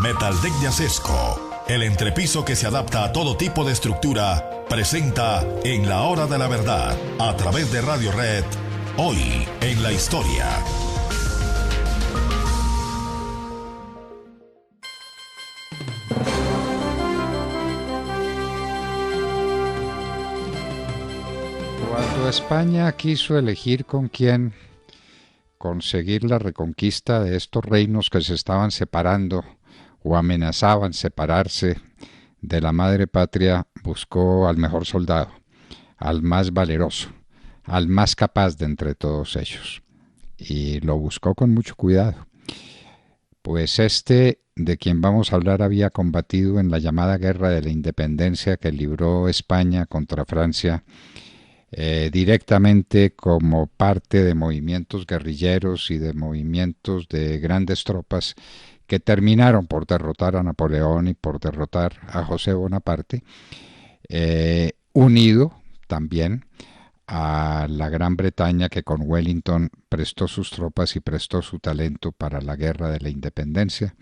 Metaldeck de Acesco, el entrepiso que se adapta a todo tipo de estructura, presenta En la Hora de la Verdad, a través de Radio Red, hoy en la historia. Cuando España quiso elegir con quién conseguir la reconquista de estos reinos que se estaban separando o amenazaban separarse de la madre patria, buscó al mejor soldado, al más valeroso, al más capaz de entre todos ellos. Y lo buscó con mucho cuidado. Pues este, de quien vamos a hablar, había combatido en la llamada Guerra de la Independencia que libró España contra Francia, directamente como parte de movimientos guerrilleros y de movimientos de grandes tropas que terminaron por derrotar a Napoleón y por derrotar a José Bonaparte, unido también a la Gran Bretaña, que con Wellington prestó sus tropas y prestó su talento para la Guerra de la Independencia,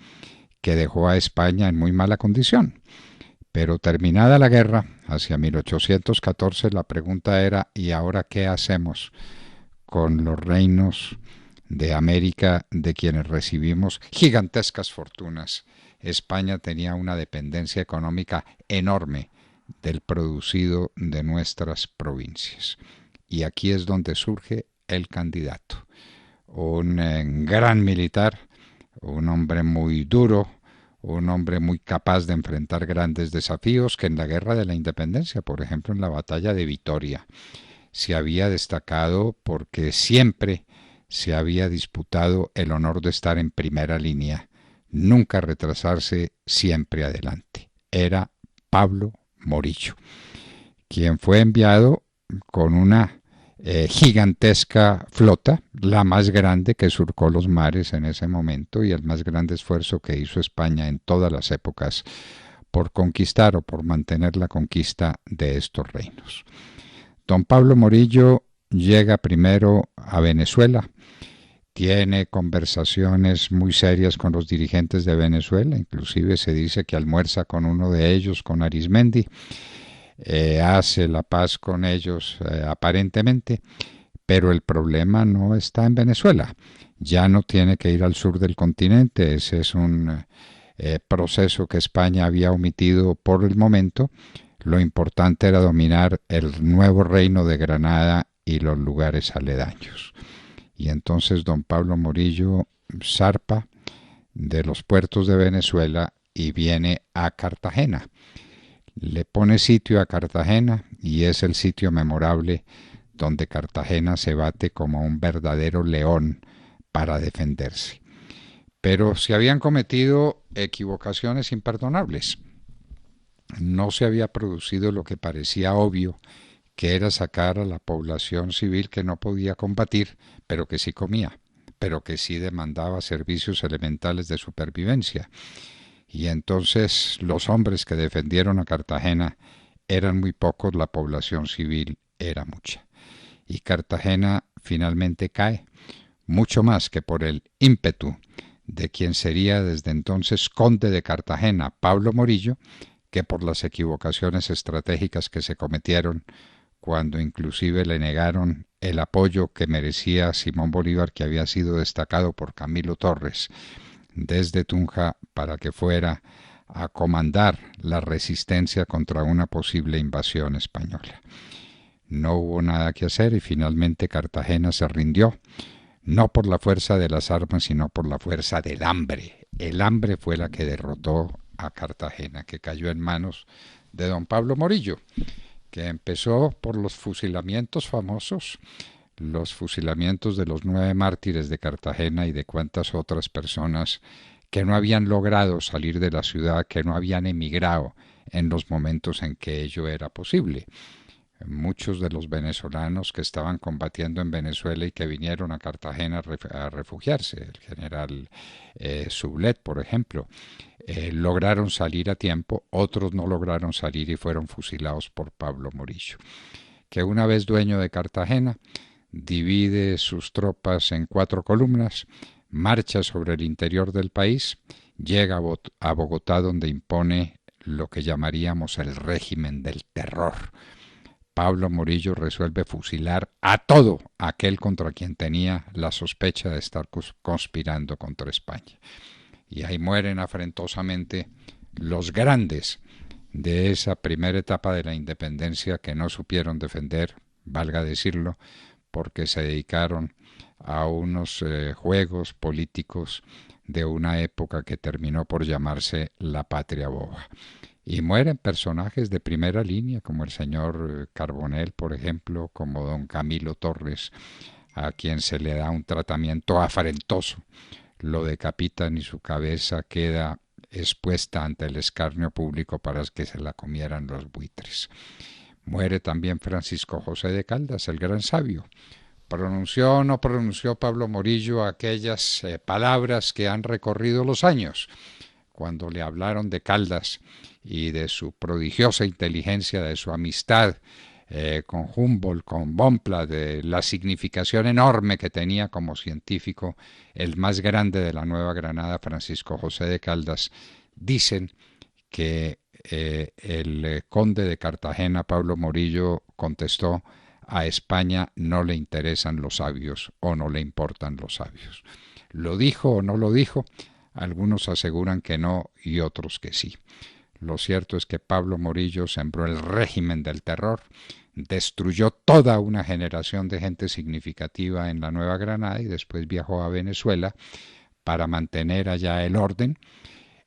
que dejó a España en muy mala condición. Pero terminada la guerra, hacia 1814, la pregunta era: ¿y ahora qué hacemos con los reinos de América de quienes recibimos gigantescas fortunas? España tenía una dependencia económica enorme del producido de nuestras provincias. Y aquí es donde surge el candidato, un gran militar, un hombre muy duro, un hombre muy capaz de enfrentar grandes desafíos, que en la Guerra de la Independencia, por ejemplo en la Batalla de Vitoria, se había destacado porque siempre se había disputado el honor de estar en primera línea, nunca retrasarse, siempre adelante. Era Pablo Morillo, quien fue enviado con una gigantesca flota, la más grande que surcó los mares en ese momento y el más grande esfuerzo que hizo España en todas las épocas por conquistar o por mantener la conquista de estos reinos. Don Pablo Morillo llega primero a Venezuela, tiene conversaciones muy serias con los dirigentes de Venezuela, inclusive se dice que almuerza con uno de ellos, con Arismendi, hace la paz con ellos aparentemente, pero el problema no está en Venezuela. Ya no tiene que ir al sur del continente, ese es un proceso que España había omitido por el momento. Lo importante era dominar el nuevo reino de Granada y los lugares aledaños. Y entonces don Pablo Morillo zarpa de los puertos de Venezuela y viene a Cartagena. Le pone sitio a Cartagena y es el sitio memorable donde Cartagena se bate como un verdadero león para defenderse. Pero se habían cometido equivocaciones imperdonables. No se había producido lo que parecía obvio, que era sacar a la población civil que no podía combatir, pero que sí comía, pero que sí demandaba servicios elementales de supervivencia. Y entonces los hombres que defendieron a Cartagena eran muy pocos, la población civil era mucha. Y Cartagena finalmente cae, mucho más que por el ímpetu de quien sería desde entonces conde de Cartagena, Pablo Morillo, que por las equivocaciones estratégicas que se cometieron cuando inclusive le negaron el apoyo que merecía Simón Bolívar, que había sido destacado por Camilo Torres desde Tunja para que fuera a comandar la resistencia contra una posible invasión española. No hubo nada que hacer y finalmente Cartagena se rindió, no por la fuerza de las armas, sino por la fuerza del hambre. El hambre fue la que derrotó a Cartagena, que cayó en manos de don Pablo Morillo, que empezó por los fusilamientos famosos, los fusilamientos de los 9 mártires de Cartagena y de cuantas otras personas que no habían logrado salir de la ciudad, que no habían emigrado en los momentos en que ello era posible. Muchos de los venezolanos que estaban combatiendo en Venezuela y que vinieron a Cartagena a refugiarse, el general Sublet, por ejemplo, lograron salir a tiempo, otros no lograron salir y fueron fusilados por Pablo Morillo, que una vez dueño de Cartagena divide sus tropas en 4 columnas, marcha sobre el interior del país, llega a Bogotá, donde impone lo que llamaríamos el régimen del terror. Pablo Morillo resuelve fusilar a todo aquel contra quien tenía la sospecha de estar conspirando contra España. Y ahí mueren afrentosamente los grandes de esa primera etapa de la independencia, que no supieron defender, valga decirlo, porque se dedicaron a unos juegos políticos de una época que terminó por llamarse la patria boba. Y mueren personajes de primera línea, como el señor Carbonell, por ejemplo, como don Camilo Torres, a quien se le da un tratamiento afrentoso. Lo decapitan y su cabeza queda expuesta ante el escarnio público para que se la comieran los buitres. Muere también Francisco José de Caldas, el gran sabio. ¿Pronunció o no pronunció Pablo Morillo aquellas palabras que han recorrido los años? Cuando le hablaron de Caldas y de su prodigiosa inteligencia, de su amistad con Humboldt, con Bonpland, de la significación enorme que tenía como científico, el más grande de la Nueva Granada, Francisco José de Caldas, dicen que el conde de Cartagena, Pablo Morillo, contestó: a España no le interesan los sabios o no le importan los sabios. ¿Lo dijo o no lo dijo? Algunos aseguran que no y otros que sí. Lo cierto es que Pablo Morillo sembró el régimen del terror, destruyó toda una generación de gente significativa en la Nueva Granada y después viajó a Venezuela para mantener allá el orden.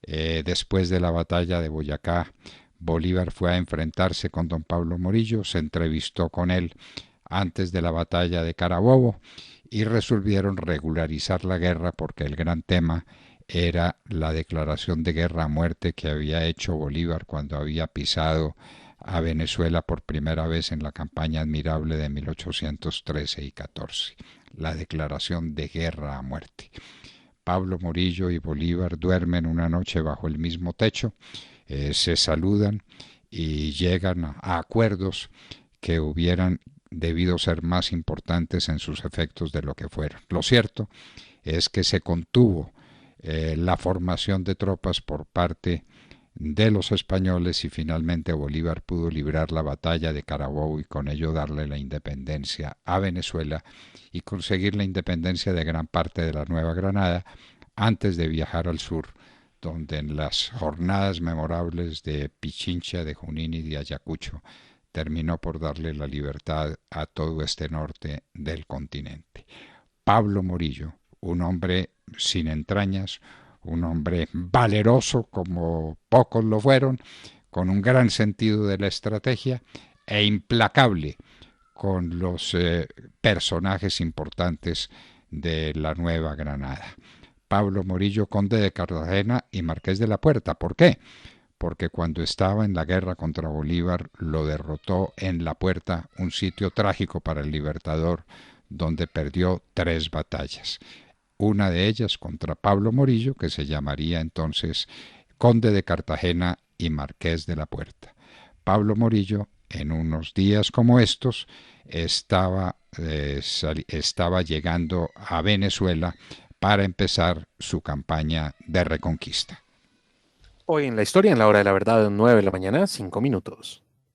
Después de la batalla de Boyacá, Bolívar fue a enfrentarse con don Pablo Morillo, se entrevistó con él antes de la batalla de Carabobo y resolvieron regularizar la guerra, porque el gran tema era la declaración de guerra a muerte que había hecho Bolívar cuando había pisado a Venezuela por primera vez en la campaña admirable de 1813 y 14. La declaración de guerra a muerte. Pablo Morillo y Bolívar duermen una noche bajo el mismo techo, se saludan y llegan a acuerdos que hubieran debido ser más importantes en sus efectos de lo que fueron. Lo cierto es que se contuvo la formación de tropas por parte de los españoles y finalmente Bolívar pudo librar la batalla de Carabobo y con ello darle la independencia a Venezuela y conseguir la independencia de gran parte de la Nueva Granada antes de viajar al sur, donde en las jornadas memorables de Pichincha, de Junín y de Ayacucho terminó por darle la libertad a todo este norte del continente. Pablo Morillo, un hombre sin entrañas, un hombre valeroso como pocos lo fueron, con un gran sentido de la estrategia e implacable con los personajes importantes de la Nueva Granada. Pablo Morillo, conde de Cartagena y marqués de la Puerta. ¿Por qué? Porque cuando estaba en la guerra contra Bolívar lo derrotó en La Puerta, un sitio trágico para el Libertador, donde perdió 3 batallas. Una de ellas contra Pablo Morillo, que se llamaría entonces conde de Cartagena y marqués de la Puerta. Pablo Morillo, en unos días como estos, estaba llegando a Venezuela para empezar su campaña de reconquista. Hoy en la historia, en la hora de la verdad, 9 de la mañana, 5 minutos.